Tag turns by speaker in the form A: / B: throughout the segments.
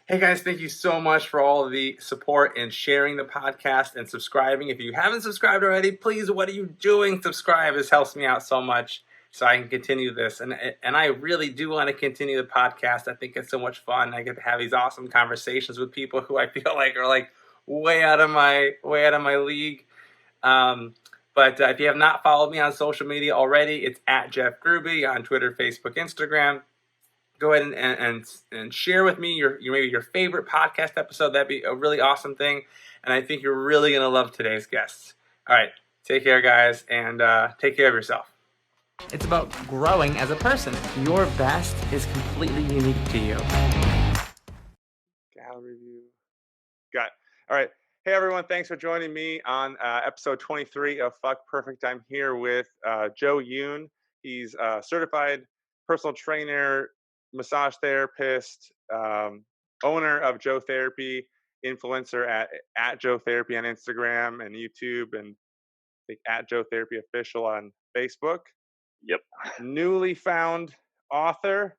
A: Hey guys, thank you so much for all of the support and sharing the podcast and subscribing. If you haven't subscribed already, please, what are you doing? Subscribe. This helps me out so much so I can continue this. And I really do want to continue the podcast. I think it's so much fun. I get to have these awesome conversations with people who I feel like are like way out of my league. But if you have not followed me on social media already, it's at Jeff Gruby on Twitter, Facebook, Instagram. Go ahead and share with me your maybe your favorite podcast episode. That'd be a really awesome thing. And I think you're really going to love today's guests. All right. Take care, guys, and take care of yourself. It's about growing as a person. Your best is completely unique to you. Gallery view. Got it. All right. Hey, everyone. Thanks for joining me on episode 23 of Fuck Perfect. I'm here with Joe Yoon. He's a certified personal trainer, massage therapist, owner of JoeTherapy, influencer at JoeTherapy on Instagram and YouTube, and I think at JoeTherapy Official on Facebook.
B: Yep.
A: Newly found author,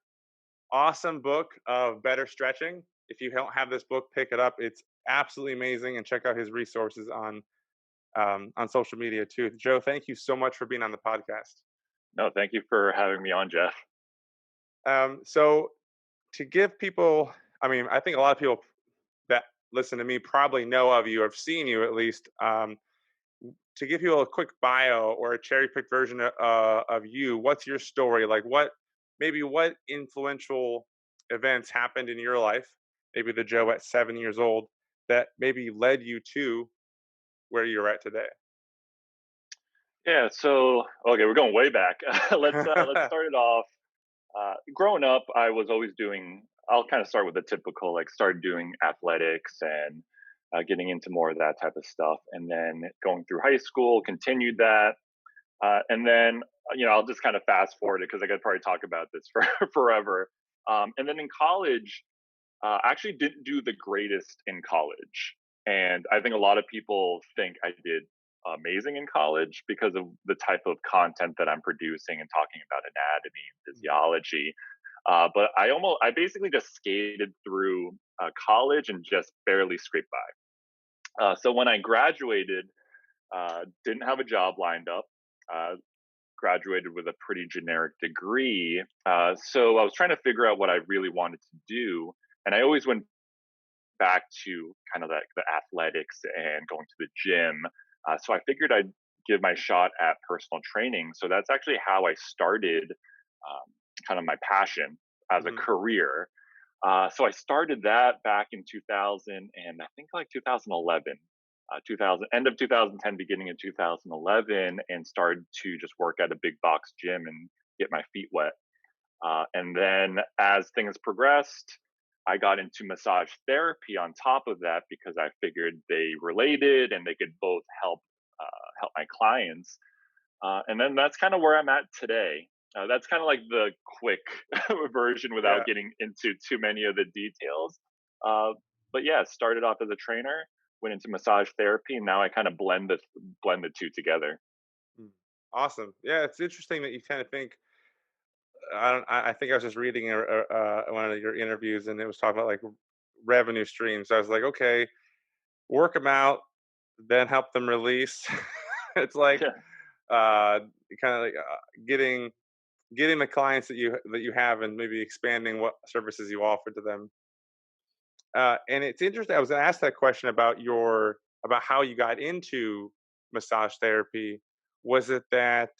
A: awesome book of Better Stretching. If you don't have this book, pick it up. It's absolutely amazing, and check out his resources on social media too. Joe, thank you so much for being on the podcast.
B: No, thank you for having me on, Jeff.
A: So to give people, I think a lot of people that listen to me probably know of you, or have seen you at least. To give people a quick bio or a cherry-picked version of you, what's your story? Like, what influential events happened in your life, maybe the Joe at 7 years old, that maybe led you to where you're at today?
B: Yeah, so okay, we're going way back. Let's start it off. Growing up, I was always doing. I'll kind of start with the typical, like, started doing athletics and getting into more of that type of stuff, and then going through high school, continued that, and then I'll just kind of fast forward it because I could probably talk about this for forever. And then in college, I actually didn't do the greatest in college. And I think a lot of people think I did amazing in college because of the type of content that I'm producing and talking about anatomy and physiology. But I basically just skated through college and just barely scraped by. So when I graduated, didn't have a job lined up. Graduated with a pretty generic degree. So I was trying to figure out what I really wanted to do. And I always went back to kind of the athletics and going to the gym. So I figured I'd give my shot at personal training. So that's actually how I started kind of my passion as a career. So I started that back in 2000 and I think like 2011. 2000 end of 2010, beginning of 2011, and started to just work at a big box gym and get my feet wet. And then as things progressed, I got into massage therapy on top of that because I figured they related and they could both help my clients. And then that's kind of where I'm at today. That's kind of like the quick version without
A: Yeah.
B: getting into too many of the details. Uh, but yeah, started off as a trainer, went into massage therapy, and now I kind of blend the two together.
A: Mm. Awesome. Yeah, it's interesting that you kind of think. I think I was just reading one of your interviews, and it was talking about like revenue streams. I was like, okay, work them out, then help them release. It's like
B: Yeah,
A: uh, kind of like getting the clients that you have, and maybe expanding what services you offer to them. And it's interesting. I was going to ask that question about how you got into massage therapy. Was it that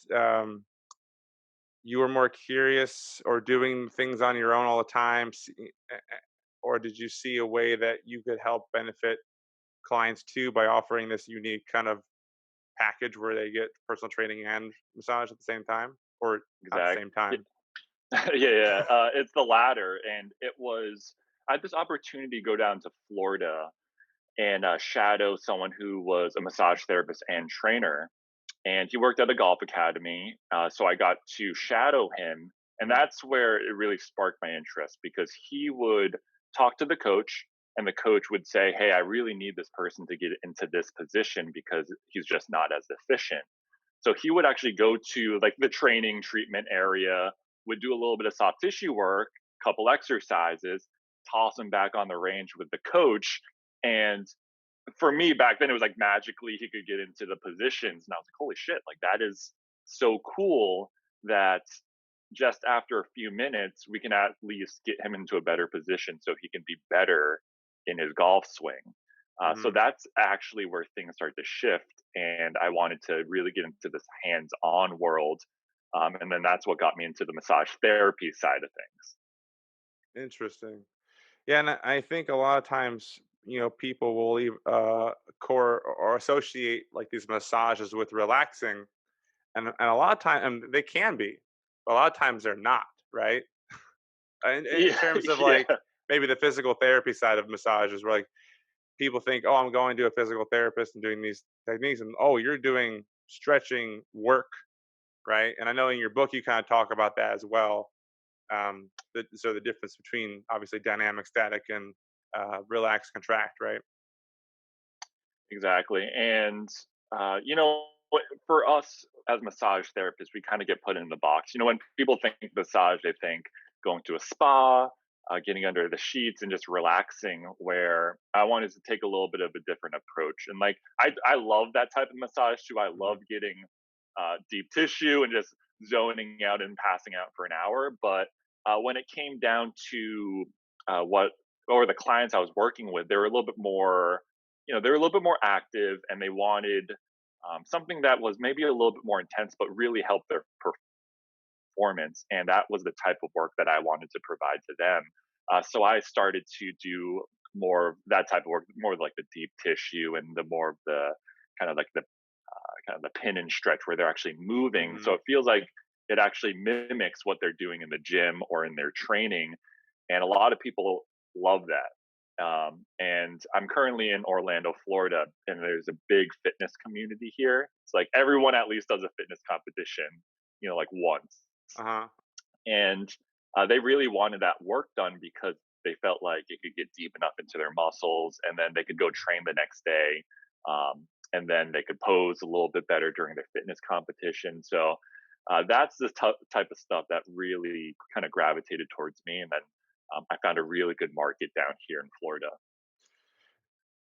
A: you were more curious or doing things on your own all the time, or did you see a way that you could help benefit clients too by offering this unique kind of package where they get personal training and massage at the same time, or not the
B: exactly.
A: same time?
B: Yeah. It's the latter, and I had this opportunity to go down to Florida and shadow someone who was a massage therapist and trainer, and he worked at a golf academy. So I got to shadow him, and
A: Mm,
B: that's where it really sparked my interest because he would talk to the coach, and the coach would say, "Hey, I really need this person to get into this position because he's just not as efficient." So he would actually go to like the training treatment area, would do a little bit of soft tissue work, couple exercises, toss him back on the range with the coach. And for me back then, it was like magically he could get into the positions, and I was like, holy shit, like that is so cool that just after a few minutes we can at least get him into a better position so he can be better in his golf swing. So
A: Hmm.
B: that's actually where things start to shift, and I wanted to really get into this hands-on world, and then that's what got me into the massage therapy side of things.
A: Interesting. Yeah, and I think a lot of times, people will leave core or associate like these massages with relaxing, and a lot of time and they can be, but a lot of times they're not, right? In
B: Yeah,
A: terms of
B: yeah,
A: like maybe the physical therapy side of massages, where like people think, oh, I'm going to a physical therapist and doing these techniques, and oh, you're doing stretching work, right? And I know in your book you kind of talk about that as well. So the difference between obviously dynamic static and relax contract, right?
B: exactly. And for us as massage therapists, we kind of get put in the box. When people think massage, they think going to a spa, getting under the sheets, and just relaxing. Where I wanted to take a little bit of a different approach, and like I love that type of massage too. I love
A: Hmm.
B: getting deep tissue and just zoning out and passing out for an hour. But when it came down to what or the clients I was working with, they were a little bit more, they were a little bit more active, and they wanted something that was maybe a little bit more intense, but really helped their performance. And that was the type of work that I wanted to provide to them. So I started to do more of that type of work, more of like the deep tissue and the more of the kind of like the kind of the pin and stretch where they're actually moving. So
A: Hmm.
B: it feels like it actually mimics what they're doing in the gym or in their training. And a lot of people love that. And I'm currently in Orlando, Florida, and there's a big fitness community here. It's like everyone at least does a fitness competition, like once.
A: Uh-huh.
B: And they really wanted that work done because they felt like it could get deep enough into their muscles, and then they could go train the next day. And then they could pose a little bit better during their fitness competition. So that's the type of stuff that really kind of gravitated towards me. And then I found a really good market down here in Florida.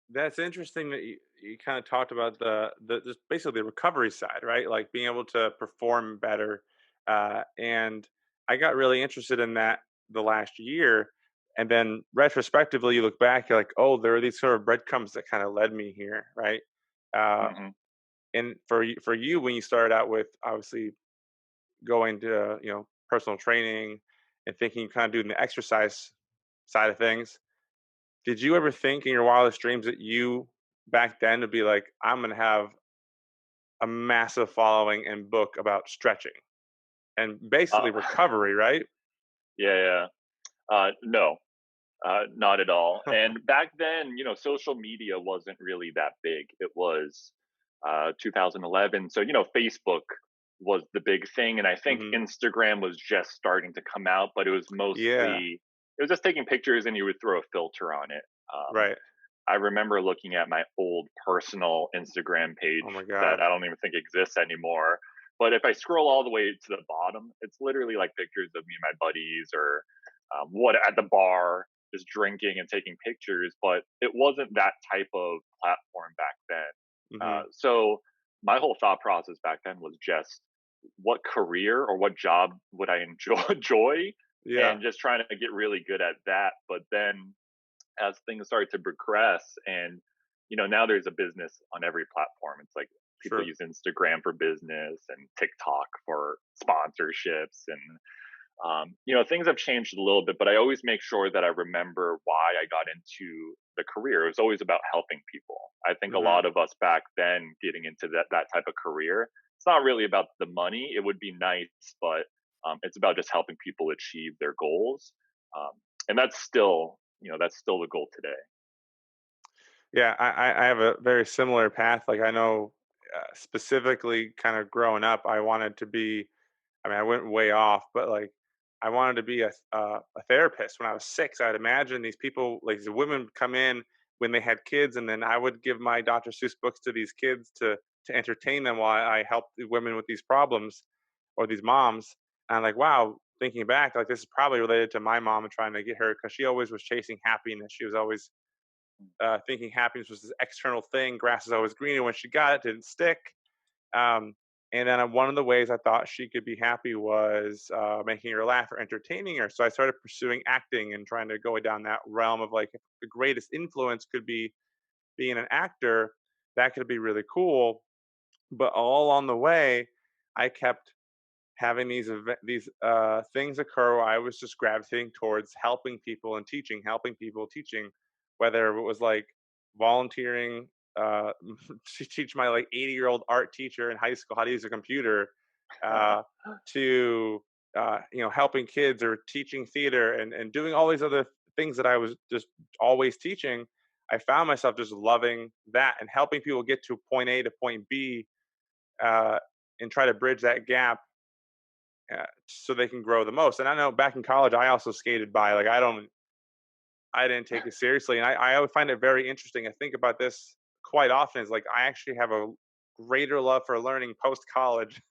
A: That's interesting that you kind of talked about the just basically the recovery side, right? Like being able to perform better. And I got really interested in that the last year. And then retrospectively, you look back, you're like, oh, there are these sort of breadcrumbs that kind of led me here, right? Uh,
B: Hmm.
A: and for you, when you started out with obviously going to personal training and thinking kind of doing the exercise side of things, did you ever think in your wildest dreams that you back then would be like, I'm gonna have a massive following and book about stretching and basically
B: Uh,
A: recovery, right?
B: yeah, yeah. No, not at all. And back then, social media wasn't really that big. It was 2011. So, Facebook was the big thing. And I think
A: Hmm.
B: Instagram was just starting to come out, but
A: Yeah.
B: it was just taking pictures and you would throw a filter on it.
A: Right.
B: I remember looking at my old personal Instagram
A: Oh my
B: page that
A: god.
B: I don't even think exists anymore. But if I scroll all the way to the bottom, it's literally like pictures of me and my buddies or what at the bar, just drinking and taking pictures. But it wasn't that type of platform back then.
A: Hmm.
B: So my whole thought process back then was just what career or what job would I enjoy,
A: Yeah.
B: and just trying to get really good at that. But then as things started to progress, and now there's a business on every platform. It's like people
A: Sure.
B: use Instagram for business and TikTok for sponsorships, and things have changed a little bit, but I always make sure that I remember why I got into the career. It was always about helping people. I think a
A: Hmm.
B: lot of us back then getting into that type of career, it's not really about the money. It would be nice, but it's about just helping people achieve their goals. Um, and that's still the goal today.
A: Yeah, I have a very similar path. Like I know specifically kind of growing up, I wanted to be, I mean, I went way off, but like I wanted to be a therapist when I was 6. I'd imagine these people, like these women, would come in when they had kids, and then I would give my Dr. Seuss books to these kids to entertain them while I helped the women with these problems or these moms. And I'm like, wow, thinking back, like this is probably related to my mom and trying to get her because she always was chasing happiness. She was always thinking happiness was this external thing. Grass is always greener. When she got it, didn't stick. Um, and then one of the ways I thought she could be happy was making her laugh or entertaining her. So I started pursuing acting and trying to go down that realm of like if the greatest influence could be being an actor, that could be really cool. But all along the way, I kept having these things occur where I was just gravitating towards helping people and teaching, helping people teaching, whether it was like volunteering to teach my like 80-year-old art teacher in high school how to use a computer, uh, to helping kids or teaching theater and doing all these other things that I was just always teaching. I found myself just loving that and helping people get to point A to point B, uh, and try to bridge that gap so they can grow the most. And I know back in college, I also skated by. Like I didn't take it seriously, and I always find it very interesting. I think about this quite often. Is like I actually have a greater love for learning post college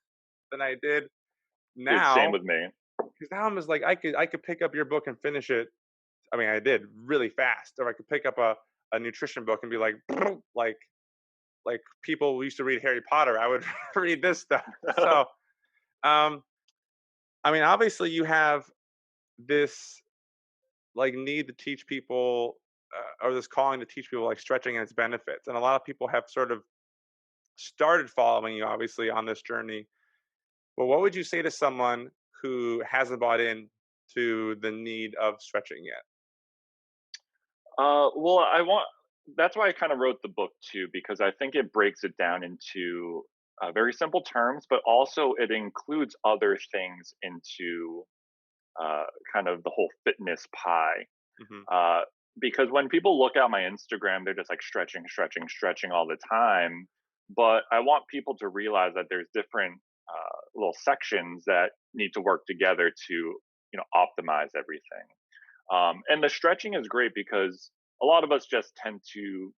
A: than I did
B: Dude, same
A: now.
B: with me.
A: Because now I'm just like I could pick up your book and finish it. I mean, I did really fast, or I could pick up a nutrition book and be like like people used to read Harry Potter. I would read this stuff. So um, I mean, obviously you have this like need to teach people or this calling to teach people like stretching and its benefits, and a lot of people have sort of started following you obviously on this journey. But what would you say to someone who hasn't bought in to the need of stretching yet?
B: Well, I want. That's why I kind of wrote the book too, because I think it breaks it down into very simple terms, but also it includes other things into uh, kind of the whole fitness pie.
A: Hmm.
B: Uh, because when people look at my Instagram, they're just like stretching, stretching, stretching all the time. But I want people to realize that there's different little sections that need to work together to, optimize everything. And the stretching is great because a lot of us just tend to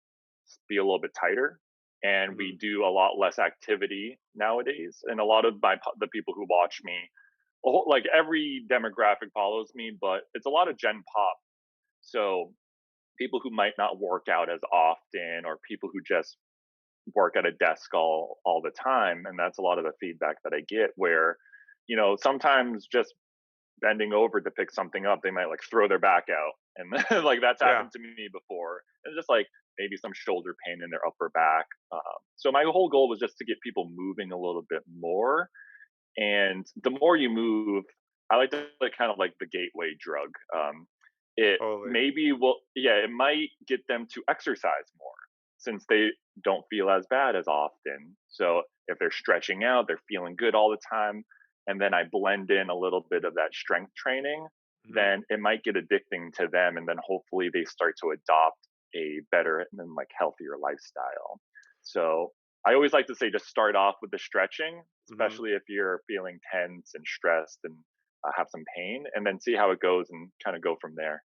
B: be a little bit tighter, and
A: Hmm.
B: we do a lot less activity nowadays. And a lot of the people who watch me, like every demographic follows me, but it's a lot of Gen Pop. So people who might not work out as often, or people who just work at a desk all the time. And that's a lot of the feedback that I get, where sometimes just bending over to pick something up, they might like throw their back out. And like that's
A: Yeah,
B: happened to me before. And just like maybe some shoulder pain in their upper back. So my whole goal was just to get people moving a little bit more. And the more you move, I like to like kind of like the gateway drug. It
A: totally.
B: maybe will, yeah, it might get them to exercise more since they don't feel as bad as often. So if they're stretching out, they're feeling good all the time, and then I blend in a little bit of that strength training,
A: Hmm.
B: then it might get addicting to them, and then hopefully they start to adopt a better and like healthier lifestyle. So I always like to say just start off with the stretching,
A: Hmm.
B: especially if you're feeling tense and stressed and have some pain, and then see how it goes and kind of go from there.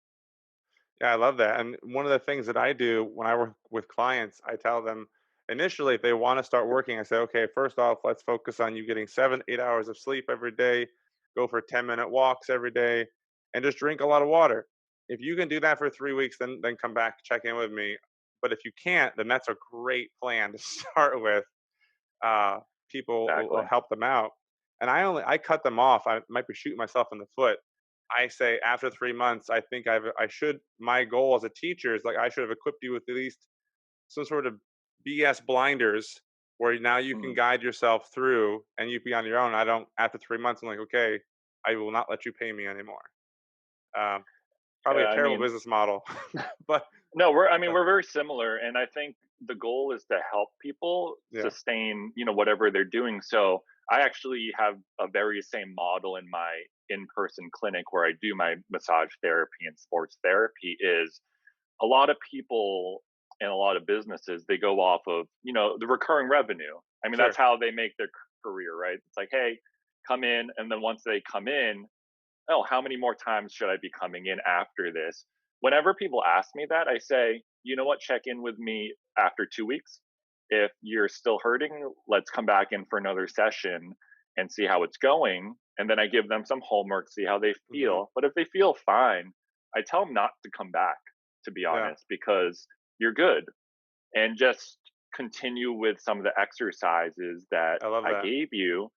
A: Yeah, I love that. And one of the things that I do when I work with clients, I tell them initially if they want to start working, I say, okay, first off, let's focus on you getting 7, 8 hours of sleep every day, go for 10-minute walks every day, and just drink a lot of water. If you can do that for 3 weeks, then come back, check in with me. But if you can't, then that's a great plan to start with. uh, People will
B: Exactly.
A: help them out. And I cut them off. I might be shooting myself in the foot. I say after 3 months, I think I should. My goal as a teacher is like I should have equipped you with at least some sort of BS blinders where now you can
B: Mm.
A: guide yourself through and you be on your own. I don't after 3 months. I'm like, okay, I will not let you pay me anymore. Um, Probably
B: Yeah,
A: a
B: I
A: terrible
B: mean,
A: business model, but
B: no, I mean,
A: uh,
B: we're very similar, and I think the goal is to help people
A: yeah,
B: sustain, whatever they're doing. So I actually have a very same model in my in-person clinic where I do my massage therapy and sports therapy. Is a lot of people and a lot of businesses, they go off of the recurring revenue. I mean, that's
A: sure,
B: how they make their career, right? It's like, hey, come in, and then once they come in, oh, how many more times should I be coming in after this? Whenever people ask me that, I say, you know what, check in with me after 2 weeks. If you're still hurting, let's come back in for another session. and see how it's going. And then I give them some homework, see how they
A: Hmm.
B: feel. But if they feel fine, I tell them not to come back, to be
A: Yeah,
B: honest, because you're good, and just continue with some of the exercises that
A: I love
B: I
A: that.
B: gave you.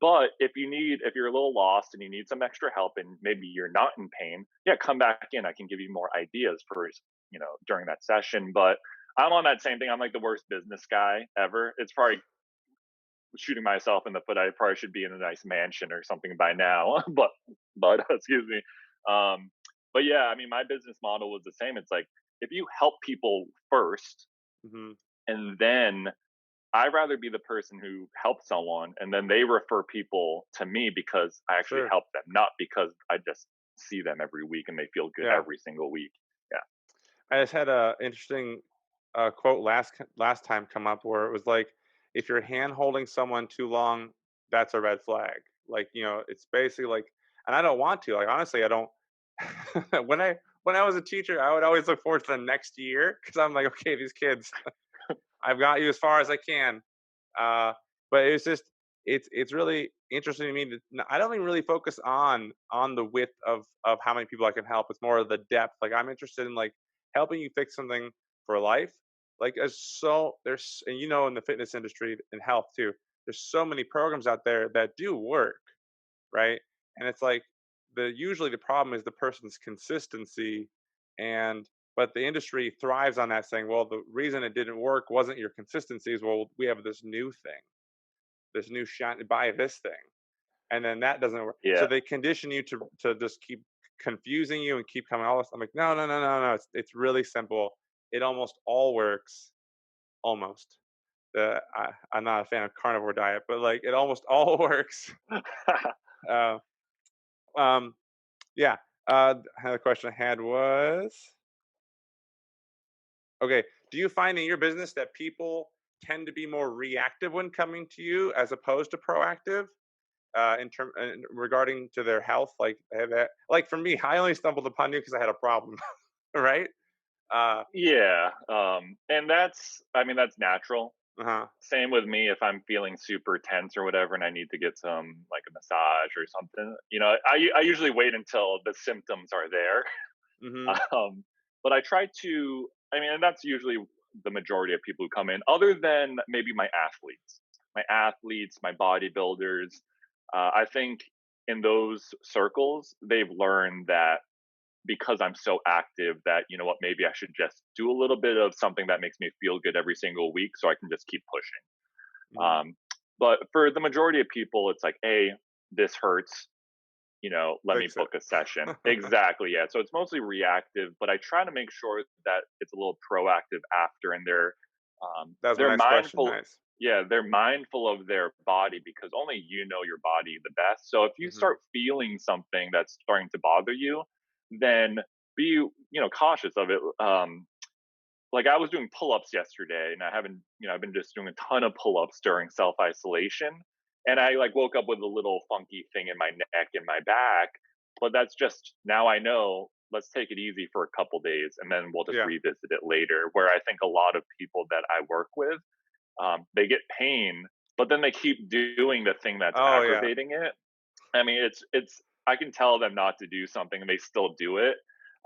B: But if you're a little lost and you need some extra help and maybe you're not in pain, yeah, come back in. I can give you more ideas for, during that session. But I'm on that same thing. I'm like the worst business guy ever. It's probably shooting myself in the foot. I probably should be in a nice mansion or something by now. but excuse me. Um, but yeah, I mean, my business model was the same. It's like if you help people first,
A: Hmm.
B: and then I'd rather be the person who helps someone and then they refer people to me because I actually
A: Sure.
B: help them, not because I just see them every week and they feel good
A: Yeah.
B: every single week. Yeah.
A: I just had a interesting quote last time come up where it was like, if you're hand holding someone too long, that's a red flag. Like, it's basically like, and I don't want to. Like, honestly, I don't. When I was a teacher, I would always look forward to the next year because I'm like, okay, these kids, I've got you as far as I can. Uh, but it's just it's really interesting to me to I don't even really focus on the width of how many people I can help. It's more of the depth. Like I'm interested in like helping you fix something for life. Like there's and in the fitness industry and health too. There's so many programs out there that do work, right? And it's like usually the problem is the person's consistency, and but the industry thrives on that, saying, well, the reason it didn't work wasn't your consistency. Is well, we have this new thing, this new shine, buy this thing, and then that doesn't work. So
B: Yeah.
A: they condition you to just keep confusing you and keep coming all this. I'm like, no, no, no, no, no. It's really simple. It almost all works. Almost. I'm not a fan of carnivore diet, but like it almost all works. Uh, um, Yeah. Another question I had was, okay, do you find in your business that people tend to be more reactive when coming to you as opposed to proactive regarding to their health? Like for me, I only stumbled upon you because I had a problem, right? Uh,
B: Yeah. And I mean, that's natural.
A: uh-huh.
B: Same with me if I'm feeling super tense or whatever and I need to get some like a massage or something. I usually wait until the symptoms are there.
A: Mm-hmm.
B: Um, but I try to, I mean, and that's usually the majority of people who come in, other than maybe my bodybuilders. I think in those circles, they've learned that because I'm so active that, you know what, maybe I should just do a little bit of something that makes me feel good every single week so I can just keep pushing.
A: Mm-hmm.
B: But for the majority of people, it's like, hey, this hurts, let me
A: Fix it.
B: book a session. Exactly. Yeah. So it's mostly reactive, but I try to make sure that it's a little proactive after, and
A: That was my
B: they're
A: next question.
B: mindful.
A: Nice.
B: Yeah, they're mindful of their body because only you know your body the best. So if you
A: Mm-hmm.
B: start feeling something that's starting to bother you, then be cautious of it. Like I was doing pull-ups yesterday and I haven't, I've been just doing a ton of pull-ups during self-isolation. And I like woke up with a little funky thing in my neck and my back. But that's just now I know, let's take it easy for a couple days and then we'll just
A: Yeah.
B: revisit it later. Where I think a lot of people that I work with, they get pain, but then they keep doing the thing that's
A: Oh yeah.
B: aggravating it. I mean, it's I can tell them not to do something and they still do it.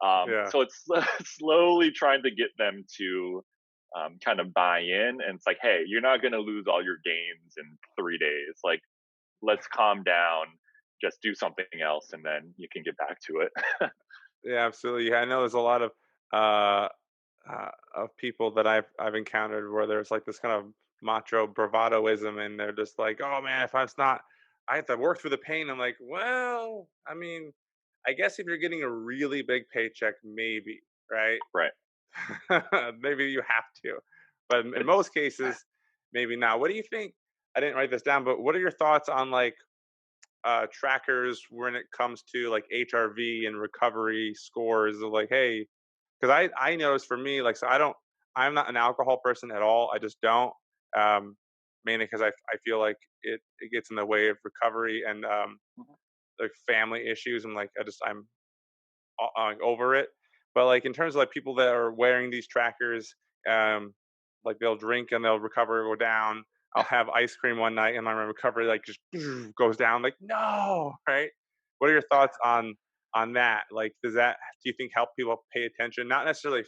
A: Yeah.
B: So it's slowly trying to get them to kind of buy in. And it's like, hey, you're not going to lose all your gains in 3 days. Like, let's calm down, just do something else, and then you can get back to it.
A: Yeah. Absolutely. Yeah. I know there's a lot uh, of people that I've encountered where there's like this kind of macho bravadoism, and they're just like, "Oh man, if I'm not, I have to work through the pain." I'm like, "Well, I mean, I guess if you're getting a really big paycheck, maybe, right?
B: Right.
A: Maybe you have to, but in
B: It's
A: most cases, maybe not." What do you think? I didn't write this down, but what are your thoughts on like trackers when it comes to like HRV and recovery scores of like, hey, because I noticed for me, like, so I'm not an alcohol person at all. I just don't, um, mainly because I feel like it gets in the way of recovery and
B: Mhm.
A: like family issues. And like, I'm over it. But like in terms of like people that are wearing these trackers, um, like they'll drink and they'll recover, go down. I'll have ice cream one night and my recovery like just goes down. Like no, right? What are your thoughts on that? Like, do you think help people pay attention? Not necessarily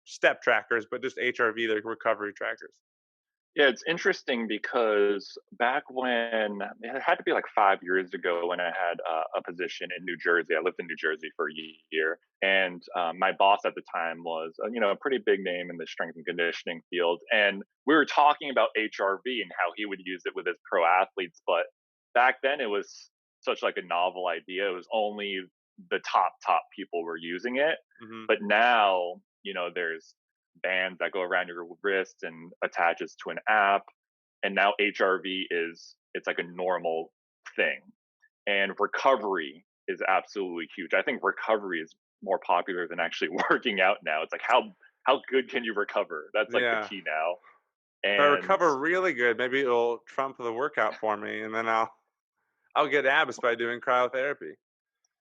A: step trackers, but just HRV, like recovery trackers.
B: Yeah, it's interesting because back when it had to be like 5 years ago when I had a position in New Jersey. I lived in New Jersey for a year, and my boss at the time was, a pretty big name in the strength and conditioning field. And we were talking about HRV and how he would use it with his pro athletes. But back then, it was such like a novel idea. It was only the top people were using it.
A: Hmm.
B: But now, there's bands that go around your wrist and attaches to an app. And now HRV it's like a normal thing. And recovery is absolutely huge. I think recovery is more popular than actually working out now. It's like how good can you recover? That's like the
A: Yeah.
B: key now.
A: If I
B: And
A: recover really good, maybe it'll trump the workout for me, and then I'll get abs by doing cryotherapy.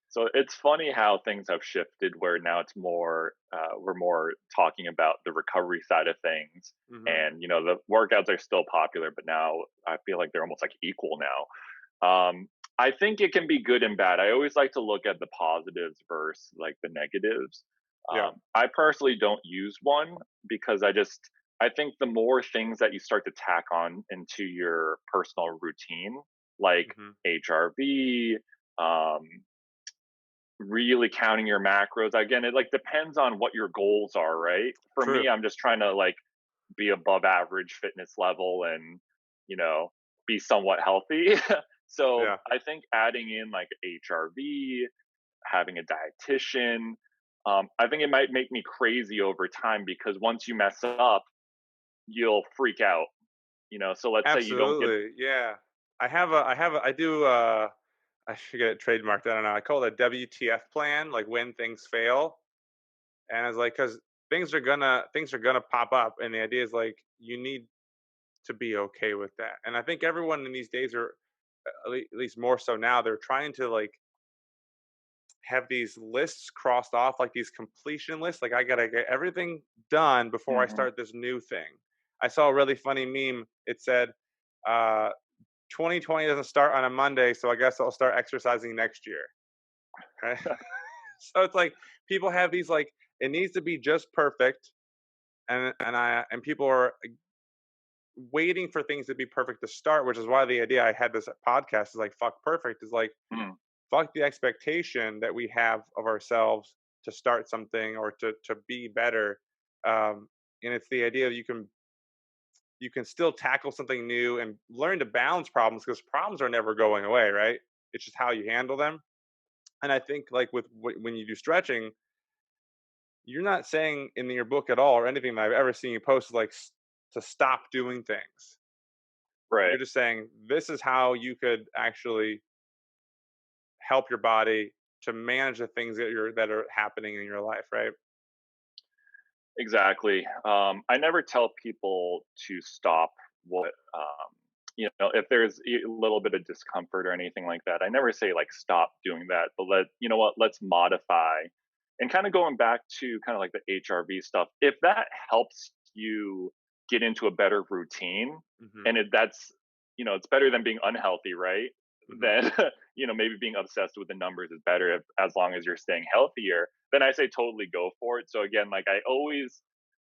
B: so it's funny how things have shifted where now it's more we're more talking about the recovery side of things.
A: Hmm.
B: And the workouts are still popular, but now I feel like they're almost like equal now. I think it can be good and bad. I always like to look at the positives versus like the negatives.
A: Yeah.
B: I personally don't use one because I think the more things that you start to tack on into your personal routine, like
A: Hmm.
B: HRV, um, really counting your macros. Again, it like depends on what your goals are, right? For me,
A: True.
B: I'm just trying to like be above average fitness level and, you know, be somewhat healthy. So
A: Yeah.
B: I think adding in like HRV, having a dietitian, I think it might make me crazy over time because once you mess up, you'll freak out. So let's say you don't get
A: Absolutely. Yeah. I do I should get it trademarked. I don't know. I call it a WTF plan, like when things fail. And it's like cuz things are gonna pop up, and the idea is like you need to be okay with that. And I think everyone in these days are at least more so now, they're trying to like have these lists crossed off, like these completion lists. Like I gotta get everything done before I
B: Mhm.
A: start this new thing. I saw a really funny meme. It said, uh, 2020 doesn't start on a Monday, so I guess I'll start exercising next year. Right? So it's like people have these like it needs to be just perfect, and people are waiting for things to be perfect to start, which is why the idea I had this podcast is like fuck perfect is like
B: Mm.
A: fuck the expectation that we have of ourselves to start something or to be better. And it's the idea that you can still tackle something new and learn to balance problems because problems are never going away, right? It's just how you handle them. And I think like when you do stretching, you're not saying in your book at all or anything that I've ever seen you post is like to stop doing things.
B: Right.
A: You're just saying this is how you could actually help your body to manage the things that are happening in your life, right?
B: Exactly. I never tell people to stop what, if there's a little bit of discomfort or anything like that. I never say like stop doing that, but let's modify. And kind of going back to kind of like the HRV stuff, if that helps you get into a better routine,
A: Mhm,
B: and it's better than being unhealthy, right?
A: mhm.
B: Then maybe being obsessed with the numbers is better as long as you're staying healthier. Then I say totally go for it. So again, like I always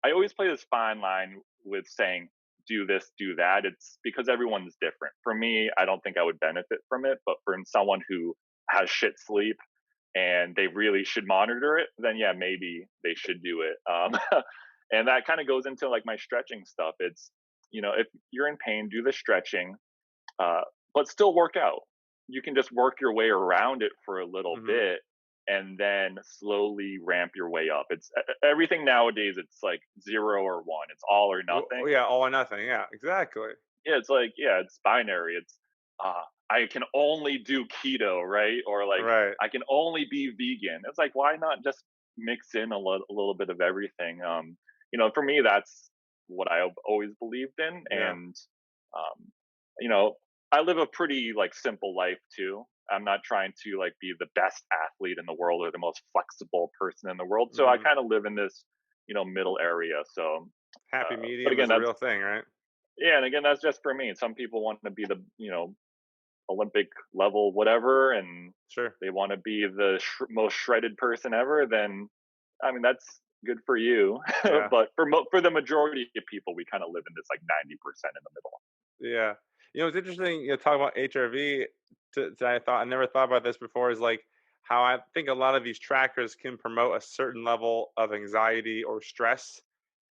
B: play this fine line with saying do this, do that. It's because everyone's different. For me, I don't think I would benefit from it, but for someone who has shit sleep and they really should monitor it, then yeah, maybe they should do it. And that kind of goes into like my stretching stuff. It's if you're in pain, do the stretching, uh, but still work out. You can just work your way around it for a little
A: Mhm.
B: bit and then slowly ramp your way up. It's everything nowadays. It's like 0 or 1. It's all or nothing.
A: Yeah, all or nothing. Yeah, exactly.
B: Yeah, it's like it's binary. It's uh, I can only do keto, right? Or like
A: Right.
B: I can only be vegan. It's like why not just mix in a little bit of everything? For me, that's what I've always believed in,
A: Yeah.
B: and um, you know, I live a pretty like simple life too. I'm not trying to like be the best athlete in the world or the most flexible person in the world. So I
A: Mhm.
B: kind of live in this middle area. So,
A: Happy
B: but
A: medium
B: again,
A: is a
B: that's
A: real thing, right?
B: Yeah, and again, that's just for me. Some people want to be the, Olympic level whatever, and
A: Sure.
B: they want to be the most shredded person ever. Then, I mean, that's good for you.
A: Yeah.
B: But for the majority of people, we kind of live in this like 90% in the middle.
A: Yeah. It's interesting, talk about HRV. I never thought about this before. Is like how I think a lot of these trackers can promote a certain level of anxiety or stress,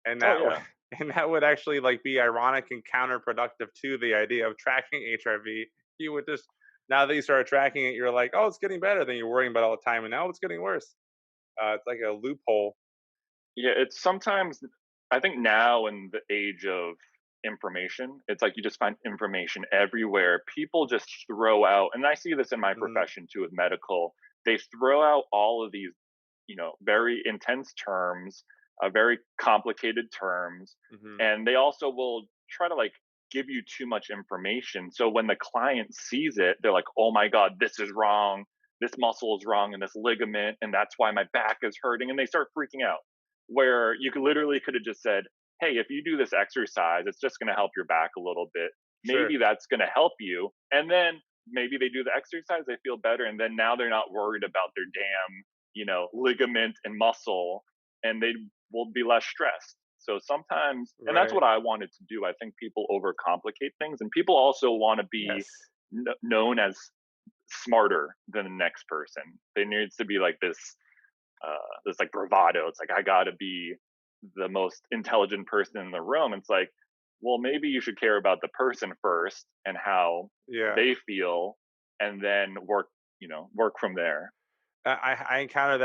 A: and
B: Oh
A: that
B: yeah,
A: and that would actually like be ironic and counterproductive to the idea of tracking HRV. You would just now that you started tracking it, you're like, oh, it's getting better. Then you're worrying about it all the time, and now it's getting worse. It's like a loophole.
B: yeah. It's sometimes I think now in the age of information, it's like you just find information everywhere. People just throw out, and I see this in my
A: Hmm.
B: profession too with medical. They throw out all of these, very intense terms, very complicated terms,
A: Hmm.
B: and they also will try to like give you too much information. So when the client sees it, they're like, "Oh my god, this is wrong. This muscle is wrong, and this ligament, and that's why my back is hurting." And they start freaking out. Where you could have just said, "Hey, if you do this exercise, it's just going to help your back a little bit.
A: Sure.
B: Maybe that's going to help you." And then maybe they do the exercise, they feel better, and then now they're not worried about their damn, ligament and muscle, and they will be less stressed. So sometimes, and that's
A: Right.
B: what I wanted to do. I think people overcomplicate things, and people also want to be
A: Yes.
B: known as smarter than the next person. There needs to be like this like bravado. It's like I got to be the most intelligent person in the room. It's like, well, maybe you should care about the person first and how
A: Yeah.
B: they feel, and then work from there.
A: I encounter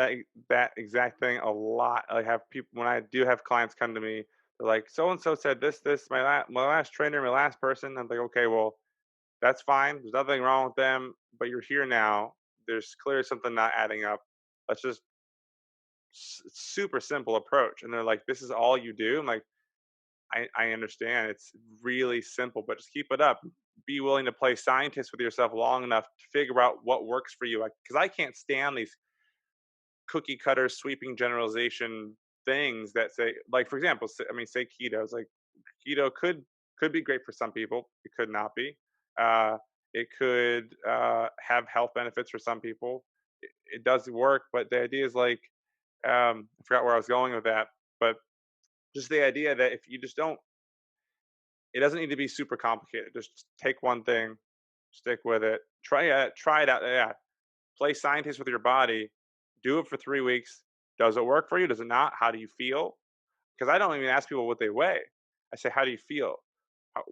A: that exact thing a lot. I have people when I do have clients come to me, they're like, "So and so said this, my last trainer, my last person." I'm like, "Okay, well, that's fine. There's nothing wrong with them, but you're here now. There's clearly something not adding up. Let's just super simple approach." And they're like, "This is all you do?" I'm like, I understand. It's really simple, but just keep it up. Be willing to play scientist with yourself long enough to figure out what works for you. Because I can't stand these cookie cutter sweeping generalization things that say, like, for example, say keto is like keto could be great for some people. It could not be. It could have health benefits for some people. It does work, but the idea is like, I forgot where I was going with that, but just the idea that if you just don't, it doesn't need to be super complicated. Just take one thing, stick with it, try it out. Yeah, play scientist with your body. Do it for 3 weeks. Does it work for you? Does it not? How do you feel? Because I don't even ask people what they weigh. I say, how do you feel?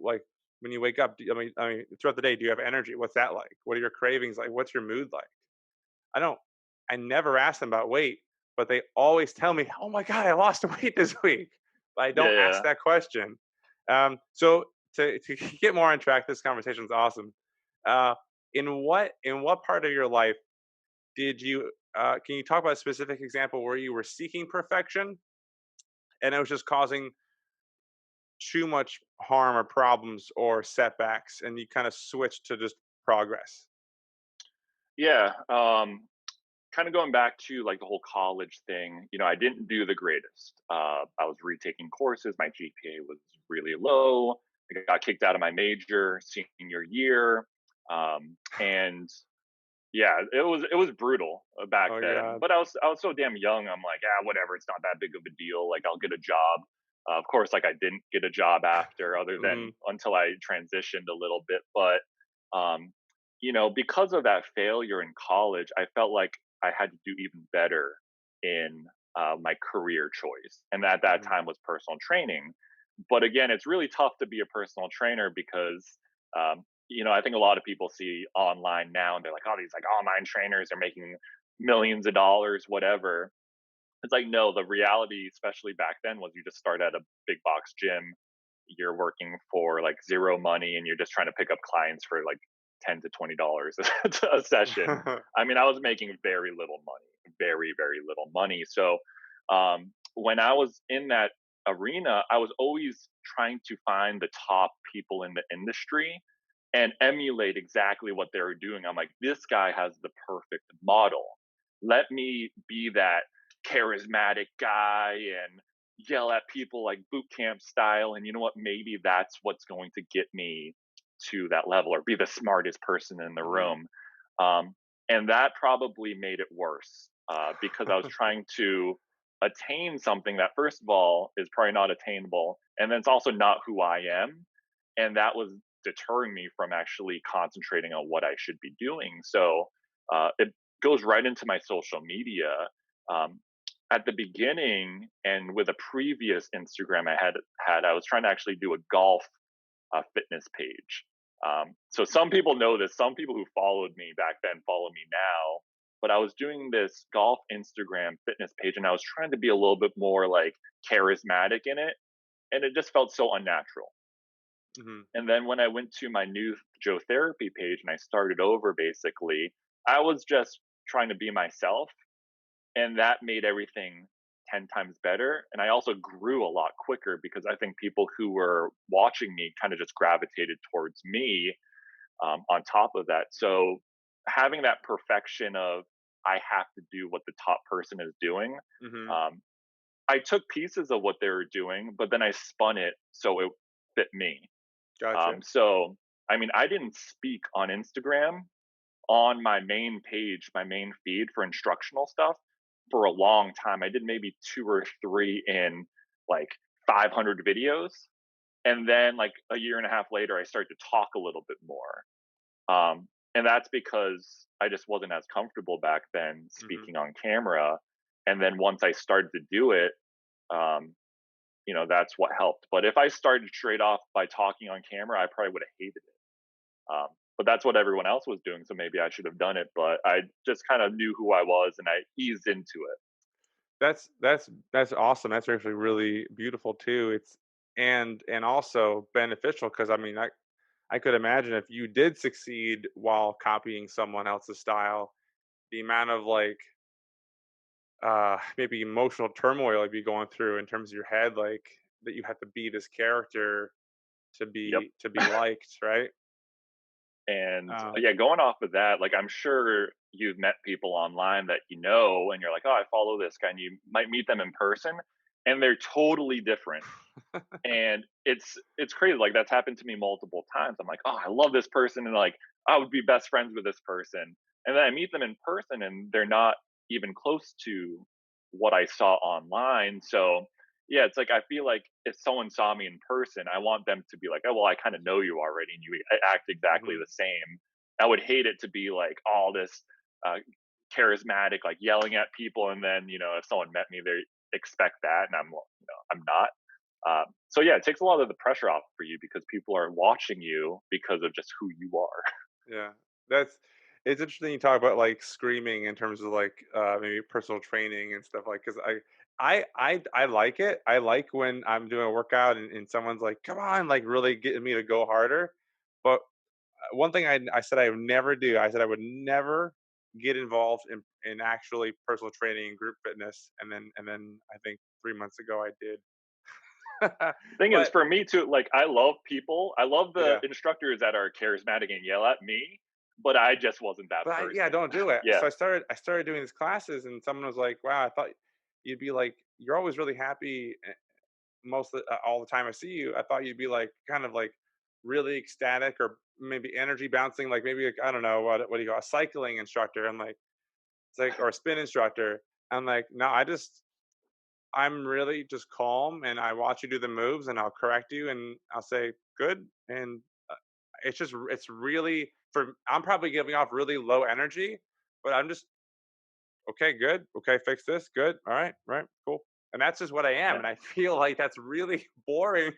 A: Like when you wake up. I mean, throughout the day, do you have energy? What's that like? What are your cravings like? What's your mood like? I don't. I never ask them about weight, but they always tell me, "Oh my god, I lost weight this week." But I
B: Yeah,
A: don't ask
B: yeah.
A: that question. So to get more on track, this conversation is awesome. Uh, in what part of your life did you? Can you talk about a specific example where you were seeking perfection and it was just causing too much harm or problems or setbacks, and you kind of switched to just progress?
B: Yeah. Kind of going back to like the whole college thing, I didn't do the greatest. I was retaking courses. My GPA was really low. I got kicked out of my major senior year. And yeah, it was brutal back
A: Oh
B: then.
A: god.
B: But I was so damn young. I'm like, whatever. It's not that big of a deal. Like I'll get a job. Of course, like I didn't get a job after, other than
A: Hmm.
B: until I transitioned a little bit. But um, because of that failure in college, I felt like I had to do even better in my career choice, and at that
A: Hmm.
B: time was personal training. But again, it's really tough to be a personal trainer because I think a lot of people see online now and they're like, oh, these like online trainers are making millions of dollars, whatever. It's like, no, the reality, especially back then, was you just start at a big box gym. You're working for like zero money and you're just trying to pick up clients for like $10 to $20 a session. I mean, I was making very little money, very, very little money. So when I was in that arena, I was always trying to find the top people in the industry and emulate exactly what they were doing. I'm like, this guy has the perfect model. Let me be that charismatic guy and yell at people like boot camp style. And you know what? Maybe that's what's going to get me to that level or be the smartest person in the
A: Hmm.
B: room. Um, and that probably made it worse because I was trying to attain something that, first of all, is probably not attainable. And then it's also not who I am. And that was deterring me from actually concentrating on what I should be doing. So it goes right into my social media. Um, at the beginning and with a previous Instagram I was trying to actually do a golf fitness page. So some people know this. Some people who followed me back then follow me now. But I was doing this golf Instagram fitness page, and I was trying to be a little bit more like charismatic in it, and it just felt so unnatural.
A: Hmm.
B: And then when I went to my new JoeTherapy page and I started over, basically, I was just trying to be myself, and that made everything 10 times better. And I also grew a lot quicker because I think people who were watching me kind of just gravitated towards me on top of that. So having that perfection of I have to do what the top person is doing,
A: Hmm.
B: um, I took pieces of what they were doing, but then I spun it so it fit me.
A: Gotcha.
B: So, I mean, I didn't speak on Instagram on my main page, my main feed for instructional stuff for a long time. I did maybe two or three in like 500 videos. And then, like a year and a half later, I started to talk a little bit more. And that's because I just wasn't as comfortable back then
A: Hmm.
B: speaking on camera. And then once I started to do it, um, that's what helped. But if I started straight off by talking on camera, I probably would have hated it. But that's what everyone else was doing, so maybe I should have done it. But I just kind of knew who I was, and I eased into it.
A: That's awesome. That's actually really beautiful too. It's and also beneficial because I mean I could imagine if you did succeed while copying someone else's style, the amount of like maybe emotional turmoil you'd be going through in terms of your head, like that you have to be this character
B: Yep.
A: to be liked, right?
B: And
A: Um,
B: yeah, going off of that, like I'm sure you've met people online that you know, and you're like, oh, I follow this guy, and you might meet them in person, and they're totally different. And it's crazy. Like that's happened to me multiple times. I'm like, oh, I love this person, and like I would be best friends with this person, and then I meet them in person, and they're not even close to what I saw online. So yeah, it's like I feel like if someone saw me in person, I want them to be like, oh well, I kind of know you already, and you act exactly
A: mhm.
B: the same. I would hate it to be like all this uh, charismatic, like yelling at people, and then if someone met me, they expect that, and I'm not. So yeah, it takes a lot of the pressure off for you because people are watching you because of just who you are.
A: Yeah, that's it's interesting you talk about like screaming in terms of like maybe personal training and stuff like because I like it. I like when I'm doing a workout and someone's like, "Come on!" like really getting me to go harder. But one thing I said I would never do. I said I would never get involved in actually personal training and group fitness. And then I think 3 months ago I did.
B: Thing is,
A: But
B: for me too, like I love people. I love the
A: yeah.
B: instructors that are charismatic and yell at me, but I just wasn't that
A: But yeah,
B: person.
A: don't do it.
B: Yeah,
A: So I started doing these classes, and someone was like, "Wow, I thought you'd be like you're always really happy all the time I see you. I thought you'd be like kind of like really ecstatic or maybe energy bouncing, like maybe like, I don't know what do you call a cycling instructor." I'm like, it's like or a spin instructor. I'm like, no, I'm really just calm, and I watch you do the moves, and I'll correct you, and I'll say good, and it's really for I'm probably giving off really low energy, but I'm just okay, good, okay, fix this, good, all right, right, cool, and that's just what I am,
B: yeah,
A: and I feel like that's really boring,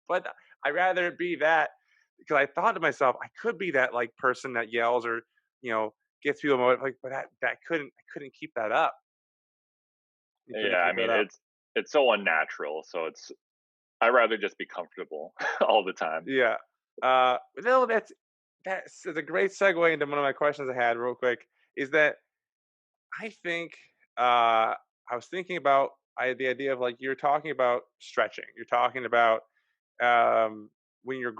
A: but I rather it be that because I thought to myself I could be that like person that yells or you know gets people motivated, like, but that I couldn't keep that up. You couldn't
B: yeah. I
A: keep that
B: mean,
A: up.
B: it's so unnatural. So I rather just be comfortable all the time.
A: Yeah. No, that's a great segue into one of my questions I had real quick. Is that I think I was thinking about the idea of like you're talking about stretching. You're talking about when you're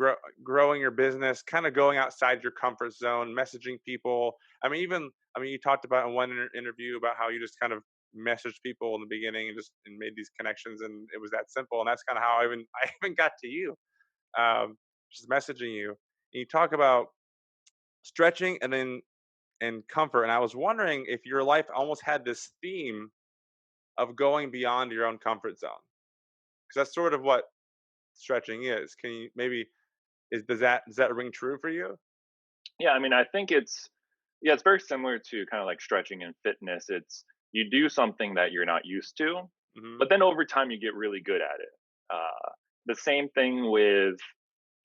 A: growing your business, kind of going outside your comfort zone, messaging people. I mean, you talked about in one interview about how you just kind of messaged people in the beginning and made these connections, and it was that simple. And that's kind of how I even got to you, just messaging you. And you talk about stretching and comfort, and I was wondering if your life almost had this theme of going beyond your own comfort zone, because that's sort of what stretching is. Can you maybe does that ring true for you?
B: Yeah, I mean, I think it's very similar to kind of like stretching and fitness. It's you do something that you're not used to,
A: Hmm.
B: but then over time you get really good at it. The same thing with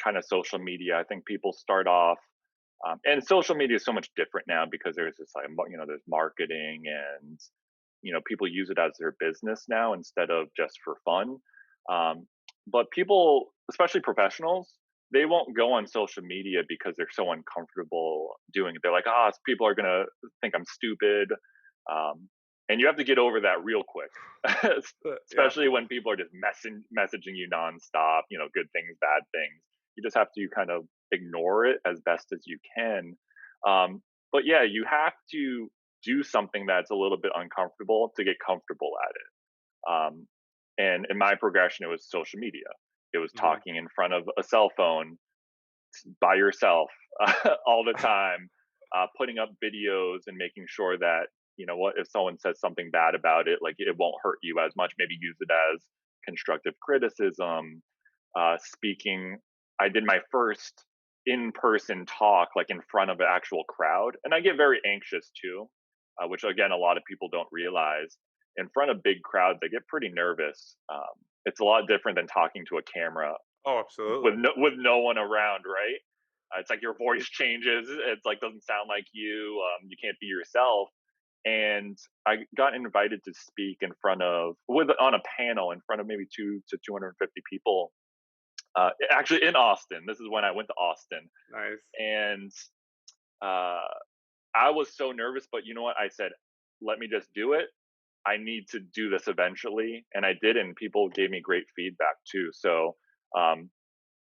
B: kind of social media. I think people start off, and social media is so much different now because there's this like there's marketing and people use it as their business now instead of just for fun. Um, but people, especially professionals, they won't go on social media because they're so uncomfortable doing it. They're like, people are gonna think I'm stupid, and you have to get over that real quick.
A: Yeah.
B: Especially when people are just messaging you nonstop, good things, bad things. You just have to kind of ignore it as best as you can. Um, but yeah, you have to do something that's a little bit uncomfortable to get comfortable at it. And in my progression, it was social media. It was
A: Hmm.
B: talking in front of a cell phone by yourself all the time, putting up videos and making sure that what if someone says something bad about it, like it won't hurt you as much. Maybe use it as constructive criticism. Speaking, I did my first in-person talk like in front of an actual crowd, and I get very anxious too, which again a lot of people don't realize. In front of big crowds, I get pretty nervous. It's a lot different than talking to a camera
A: Oh,
B: with
A: absolutely.
B: no one around, right? It's like your voice changes. It's like doesn't sound like you. You can't be yourself. And I got invited to speak in front of with on a panel in front of maybe 250 people. Actually, in Austin. This is when I went to Austin,
A: Nice.
B: and uh, I was so nervous. But you know what? I said, "Let me just do it. I need to do this eventually," and I did. And people gave me great feedback too. So um,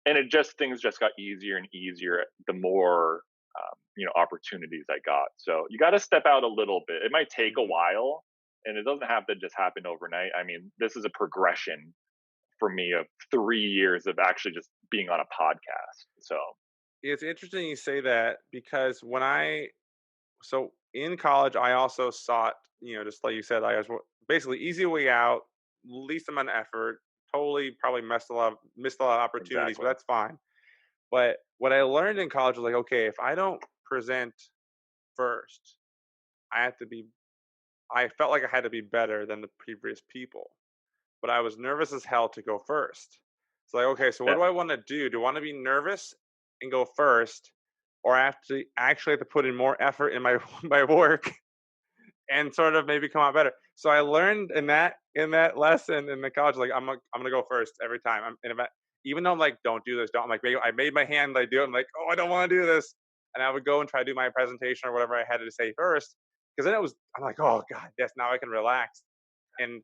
B: and it just things just got easier and easier the more opportunities I got. So you got to step out a little bit. It might take a
A: Hmm.
B: while, and it doesn't have to just happen overnight. I mean, this is a progression for me of 3 years of actually just being on a podcast. So
A: It's interesting you say that because so in college, I also sought, just like you said, I was basically easy way out, least amount of effort. Totally, probably missed a lot of opportunities, but
B: exactly,
A: that's fine. But what I learned in college was like, okay, if I don't present first, I have to be. I felt like I had to be better than the previous people, but I was nervous as hell to go first. It's like, okay, so what
B: yeah,
A: do I want to do? Do I want to be nervous and go first, or I have to actually have to put in more effort in my my work and sort of maybe come out better. So I learned in that lesson in the college, like I'm gonna go first every time. Even though I'm like, don't do this, don't. I'm like, I made my hand, I do it. I'm like, oh, I don't want to do this, and I would go and try to do my presentation or whatever I had to say first, because then I'm like, oh god, yes, now I can relax. And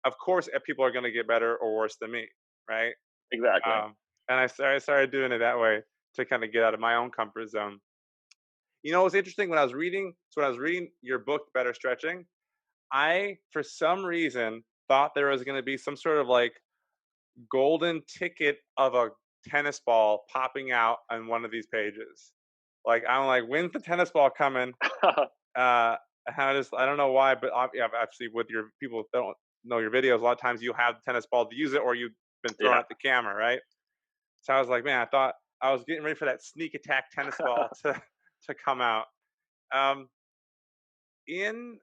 A: of course, people are gonna get better or worse than me, right?
B: exactly.
A: And I started doing it that way to kind of get out of my own comfort zone. It was interesting when I was reading your book, Better Stretching. I, for some reason, thought there was going to be some sort of like golden ticket of a tennis ball popping out on one of these pages. Like I'm like, when's the tennis ball coming? Uh, and I don't know why, but yeah, actually, with your people that don't know your videos, a lot of times you have the tennis ball to use it, or you've been thrown
B: Yeah.
A: at the camera, right? So I was like, man, I thought I was getting ready for that sneak attack tennis ball to come out. Um, in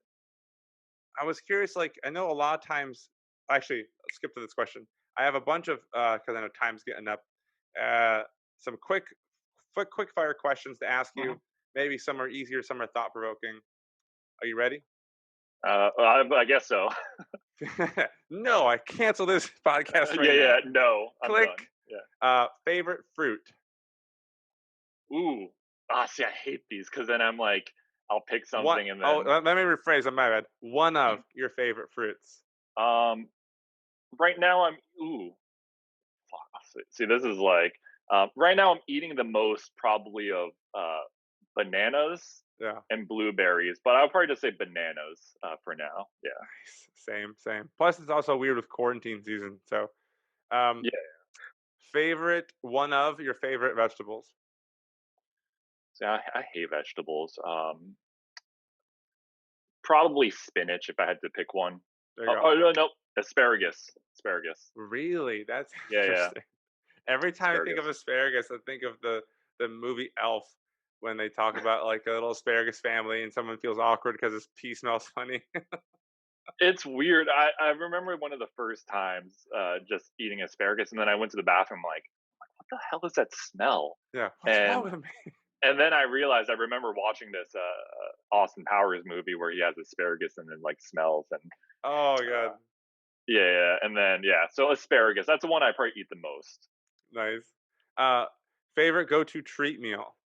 A: I was curious, like I know a lot of times. Actually, let's skip to this question. I have a bunch of because I know time's getting up. Uh, some quick fire questions to ask you.
B: Mhm.
A: Maybe some are easier, some are thought provoking. Are you ready?
B: I guess so.
A: No, I cancel this podcast
B: Yeah,
A: right now.
B: yeah. No, I'm done.
A: Click.
B: Yeah.
A: Favorite fruit.
B: Ooh. See, I hate these because then I'm like, I'll pick
A: What?
B: something and
A: Oh,
B: then.
A: let me rephrase. I'm my bad. One of
B: Mhm.
A: your favorite fruits.
B: Um, right now I'm. Ooh, fuck. See, this is like. Right now I'm eating the most probably of bananas
A: Yeah.
B: and blueberries, but I'll probably just say bananas for now. Yeah.
A: Nice. Same, same. Plus, it's also weird with quarantine season. So, um,
B: Yeah.
A: favorite one of your favorite vegetables?
B: See, I hate vegetables. Probably spinach if I had to pick one.
A: There you
B: Oh,
A: go.
B: oh no, no, asparagus. Asparagus.
A: Really? That's
B: Yeah, yeah,
A: interesting. Every time I think of
B: asparagus.
A: asparagus, I think of the movie Elf when they talk about like a little asparagus family and someone feels awkward because his pee smells funny.
B: It's weird. I remember one of the first times just eating asparagus, and then I went to the bathroom like, what the hell is that smell?
A: Yeah. What's wrong
B: And
A: with me?
B: then I realized I remember watching this Austin Powers movie where he has asparagus and then like smells and
A: Oh my
B: uh,
A: god.
B: yeah, yeah, and then yeah, so asparagus. That's the one I probably eat the most.
A: Nice. Uh, favorite go-to treat meal?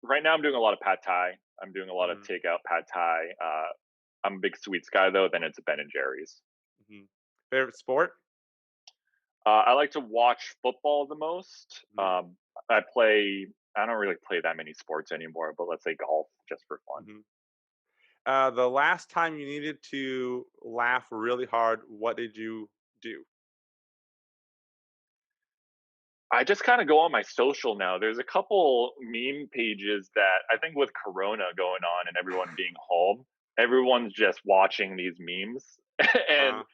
B: Right now, I'm doing a lot of pad thai. I'm doing a lot of
A: Mhm,
B: takeout pad thai. I'm a big sweets guy though. Then it's Ben and Jerry's.
A: mhm. Favorite sport?
B: I like to watch football the most.
A: Mhm,
B: I play. I don't really play that many sports anymore, but let's say golf just for fun.
A: mhm. The last time you needed to laugh really hard, what did you do?
B: I just kind of go on my social now. There's a couple meme pages that I think with Corona going on and everyone being home, everyone's just watching these memes. And
A: Uh,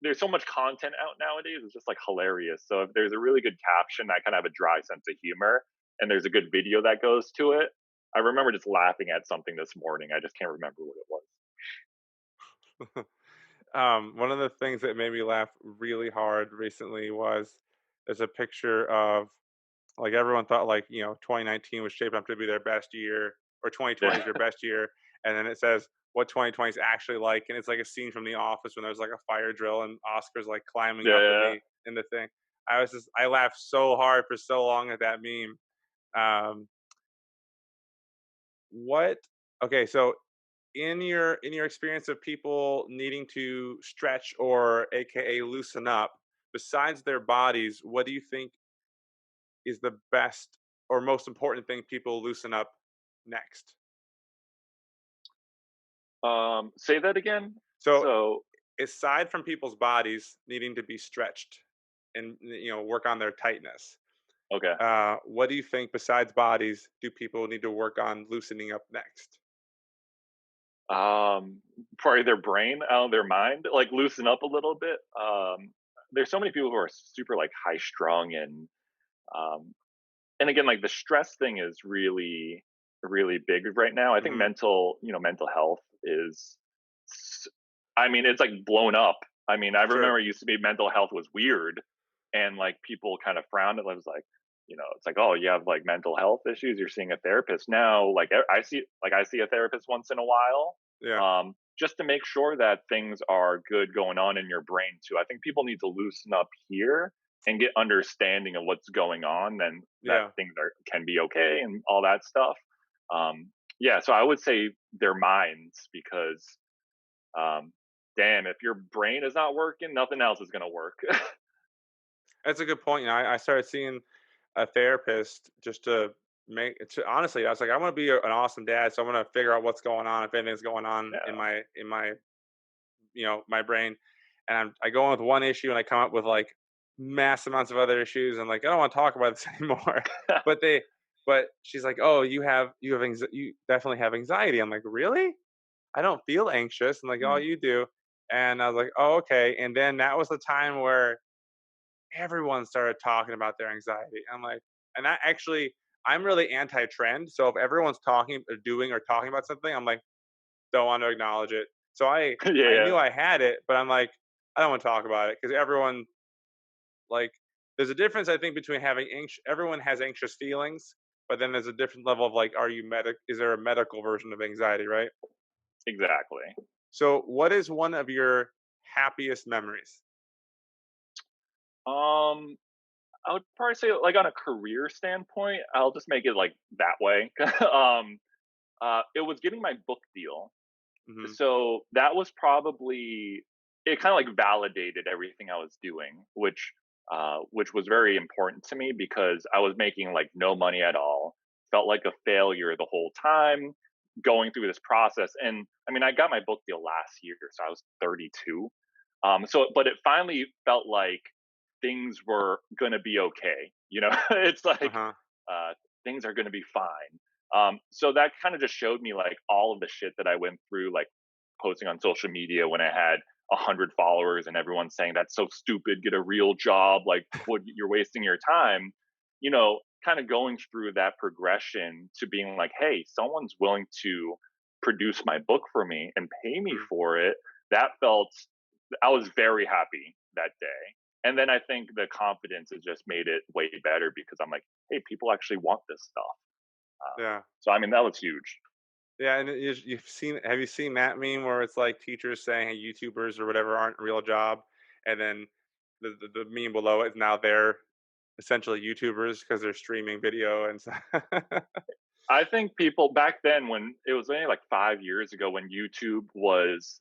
B: there's so much content out nowadays. It's just like hilarious. So if there's a really good caption, I kind of have a dry sense of humor, and there's a good video that goes to it. I remember just laughing at something this morning. I just can't remember what it was.
A: one of the things that made me laugh really hard recently was there's a picture of like everyone thought like 2019 was shaped up to be their best year or 2020
B: Yeah,
A: is your best year, and then it says what 2020 is actually like, and it's like a scene from The Office when there's like a fire drill and Oscar's like climbing up
B: yeah.
A: in the thing. I laughed so hard for so long at that meme. Um, what? Okay, so in your experience of people needing to stretch or AKA loosen up, besides their bodies, what do you think is the best or most important thing people loosen up next?
B: Say that again.
A: So,
B: So
A: aside from people's bodies needing to be stretched and work on their tightness,
B: okay.
A: what do you think besides bodies do people need to work on loosening up next?
B: Probably their brain, their mind, like loosen up a little bit. There's so many people who are super like high strung um, and again, like the stress thing is really, really big right now. I think
A: Hmm.
B: mental health is, I mean, it's like blown up. I mean, I
A: Sure.
B: remember it used to be mental health was weird and like people kind of frowned at it. It was like, it's like, oh, you have like mental health issues. You're seeing a therapist now. Like I see a therapist once in a while,
A: Yeah.
B: just to make sure that things are good going on in your brain too. I think people need to loosen up here and get understanding of what's going on, then that
A: Yeah.
B: things are can be okay and all that stuff. Yeah, so I would say their minds because um, damn, if your brain is not working, nothing else is gonna work.
A: That's a good point. I started seeing a therapist just to honestly, I was like, I want to be an awesome dad, so I want to figure out what's going on, if anything's going on in
B: Yeah,
A: my brain. And I go in with one issue and I come up with like mass amounts of other issues, and like I don't want to talk about this anymore. but they but she's like, oh, you definitely have anxiety. I'm like, really? I don't feel anxious. And like, oh,
B: mm.
A: you do. And I was like, oh, okay. And then that was the time where everyone started talking about their anxiety. I'm like, and that actually, I'm really anti-trend. So if everyone's talking or doing or talking about something, I'm like, don't want to acknowledge it. So
B: Yeah,
A: I
B: yeah,
A: knew I had it, but I'm like, I don't want to talk about it because everyone like there's a difference I think between having everyone has anxious feelings, but then there's a different level of like, are you medic? Is there a medical version of anxiety, right?
B: exactly.
A: So what is one of your happiest memories?
B: Um, I would probably say like on a career standpoint, I'll just make it like that way. It was getting my book deal.
A: Hmm.
B: So that was probably it kind of like validated everything I was doing, which which was very important to me because I was making like no money at all. Felt like a failure the whole time going through this process. And I mean, I got my book deal last year, so I was 32. But it finally felt like things were going to be okay. You know, it's like
A: Uh-huh.
B: uh, things are going to be fine. So that kind of just showed me like all of the shit that I went through, like posting on social media when I had 100 followers and everyone saying that's so stupid, get a real job, like what you're wasting your time. Kind of going through that progression to being like, hey, someone's willing to produce my book for me and pay me
A: Mhm.
B: for it. That felt I was very happy that day. And then I think the confidence has just made it way better because I'm like, hey, people actually want this stuff.
A: Yeah.
B: So I mean, that was huge.
A: Yeah, and have you seen that meme where it's like teachers saying, "Hey, YouTubers or whatever aren't a real job," and then the meme below it is now they're essentially YouTubers because they're streaming video and stuff.
B: I think people back then, when it was only like 5 years ago, when YouTube was,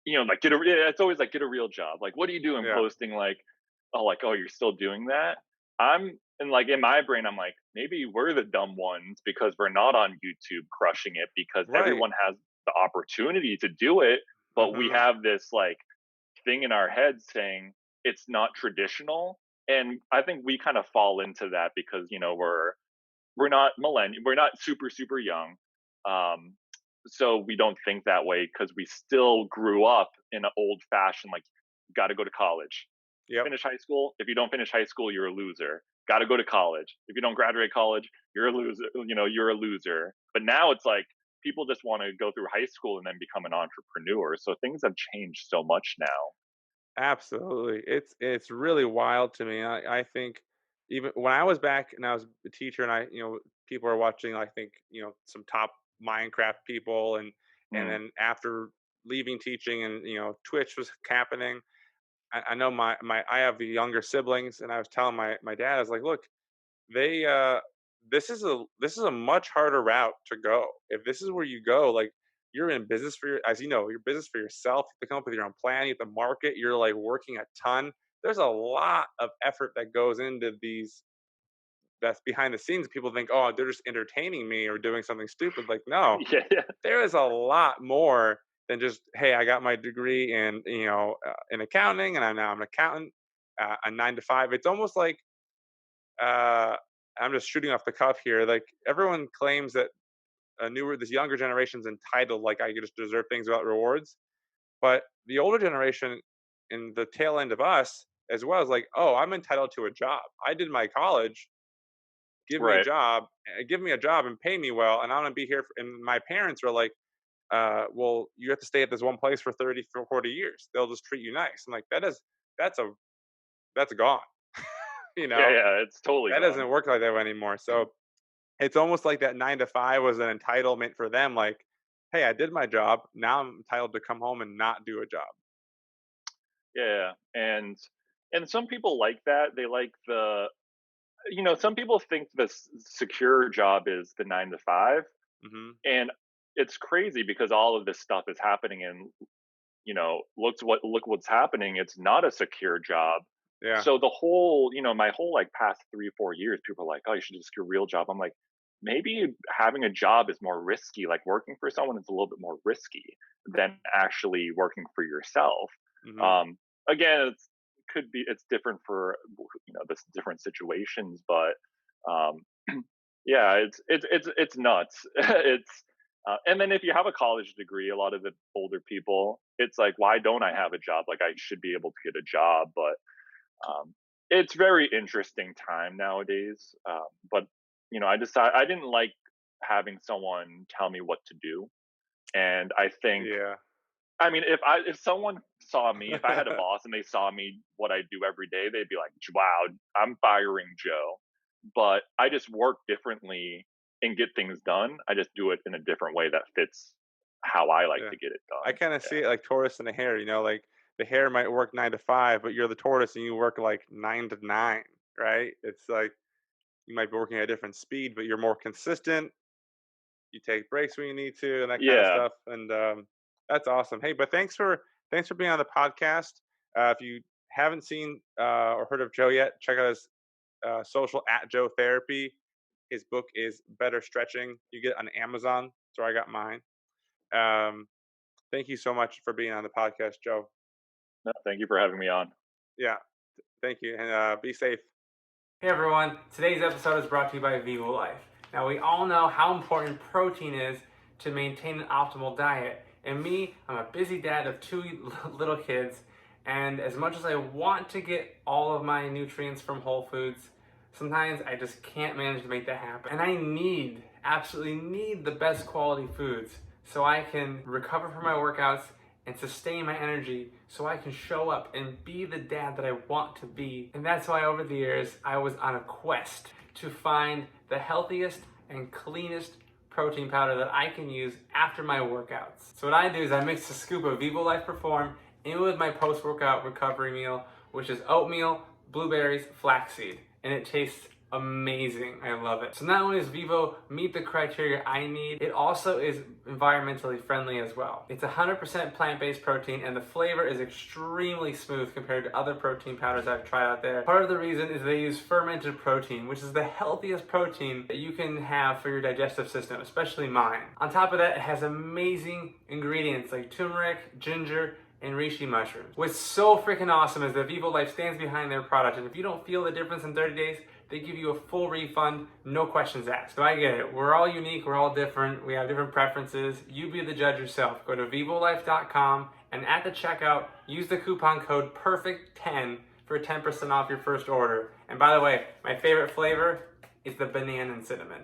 B: like it's always like get a real job. Like, what are you doing
A: Yeah,
B: posting oh, you're still doing that? And like in my brain, I'm like, maybe we're the dumb ones because we're not on YouTube crushing it because
A: right.
B: everyone has the opportunity to do it, but we
A: Mhm.
B: have this like thing in our heads saying it's not traditional. And I think we kind of fall into that because we're not millennial, we're not super super young, um, so we don't think that way because we still grew up in an old fashioned like, got to go to college,
A: Yep.
B: finish high school. If you don't finish high school, you're a loser. Got to go to college. If you don't graduate college, you're a loser. You're a loser. But now it's like people just want to go through high school and then become an entrepreneur. So things have changed so much now.
A: Absolutely. It's really wild to me. I think even when I was back and I was a teacher and people are watching, I think, some top Minecraft people and
B: Mm,
A: then after leaving teaching and Twitch was happening. I know I have the younger siblings and I was telling my dad, I was like, look, they this is a much harder route to go. If this is where you go, like you're in business for as you know, your business for yourself, you have to come up with your own plan, you have to market, you're like working a ton. There's a lot of effort that goes into these that's behind the scenes. People think, oh, they're just entertaining me or doing something stupid. Like, no,
B: yeah, yeah,
A: there is a lot more than just, hey, I got my degree in accounting and I'm an accountant, a 9 to 5. It's almost like uh, I'm just shooting off the cuff here. Like everyone claims that this younger generation's entitled, like I just deserve things without rewards. But the older generation, and the tail end of us as well, is like, oh, I'm entitled to a job. I did my college. Give me a
B: right.
A: job. Give me a job and pay me well, and I'm gonna be here. And my parents were like, well, you have to stay at this one place for 30, for 40 years. They'll just treat you nice. I'm like, that's a that's gone. you
B: Yeah,
A: know,
B: yeah, it's totally
A: that
B: gone.
A: doesn't work like that anymore. So it's almost like that 9 to 5 was an entitlement for them. Like, hey, I did my job. Now I'm entitled to come home and not do a job.
B: Yeah, and some people like that. They like some people think the secure job is the 9 to 5,
A: Hmm.
B: and it's crazy because all of this stuff is happening, and look what's happening. It's not a secure job.
A: Yeah.
B: So the whole, my whole like past 3 4 years, people are like, oh, you should just get a real job. I'm like, maybe having a job is more risky. Like working for someone is a little bit more risky than actually working for yourself.
A: Hmm.
B: Um, again, it's different for this different situations, but um, yeah, it's nuts. And then if you have a college degree, a lot of the older people, it's like, why don't I have a job? Like I should be able to get a job, but um, it's very interesting time nowadays. But I didn't like having someone tell me what to do, and I think,
A: Yeah.
B: I mean, if someone saw me, if I had a boss and they saw me what I do every day, they'd be like, "Wow, I'm firing Joe." But I just work differently and get things done. I just do it in a different way that fits how I like
A: Yeah.
B: to get it
A: I
B: done.
A: kind of
B: Yeah.
A: see it like tortoise and the hare, like the hare might work 9 to 5, but you're the tortoise and you work like 9 to 9, right? It's like you might be working at a different speed, but you're more consistent. You take breaks when you need to and that kind of
B: Yeah.
A: stuff. And that's awesome. Hey, but thanks for being on the podcast. If you haven't seen or heard of Joe yet, check out his social at JoeTherapy. His book is Better Stretching. You get it on Amazon. That's where I got mine. Thank you so much for being on the podcast, Joe.
B: No, thank you for having me on.
A: Yeah, thank you, and be safe.
C: Hey everyone, today's episode is brought to you by Vivo Life. Now we all know how important protein is to maintain an optimal diet. And me, I'm a busy dad of 2 little kids, and as much as I want to get all of my nutrients from whole foods, sometimes I just can't manage to make that happen. And I absolutely need the best quality foods so I can recover from my workouts and sustain my energy so I can show up and be the dad that I want to be. And that's why over the years, I was on a quest to find the healthiest and cleanest protein powder that I can use after my workouts. So what I do is I mix a scoop of Vivo Life Perform in with my post-workout recovery meal, which is oatmeal, blueberries, flaxseed, and it tastes amazing. I love it. So not only does Vivo meet the criteria I need, it also is environmentally friendly as well. It's 100% plant-based protein, and the flavor is extremely smooth compared to other protein powders I've tried out there. Part of the reason is they use fermented protein, which is the healthiest protein that you can have for your digestive system, especially mine. On top of that, it has amazing ingredients like turmeric, ginger, and reishi mushrooms. What's so freaking awesome is that Vivo Life stands behind their product, and if you don't feel the difference in 30 days, they give you a full refund, no questions asked. So I get it. We're all unique. We're all different. We have different preferences. You be the judge yourself. Go to vivolife.com, and at the checkout, use the coupon code PERFECT10 for 10% off your first order. And by the way, my favorite flavor is the banana and cinnamon.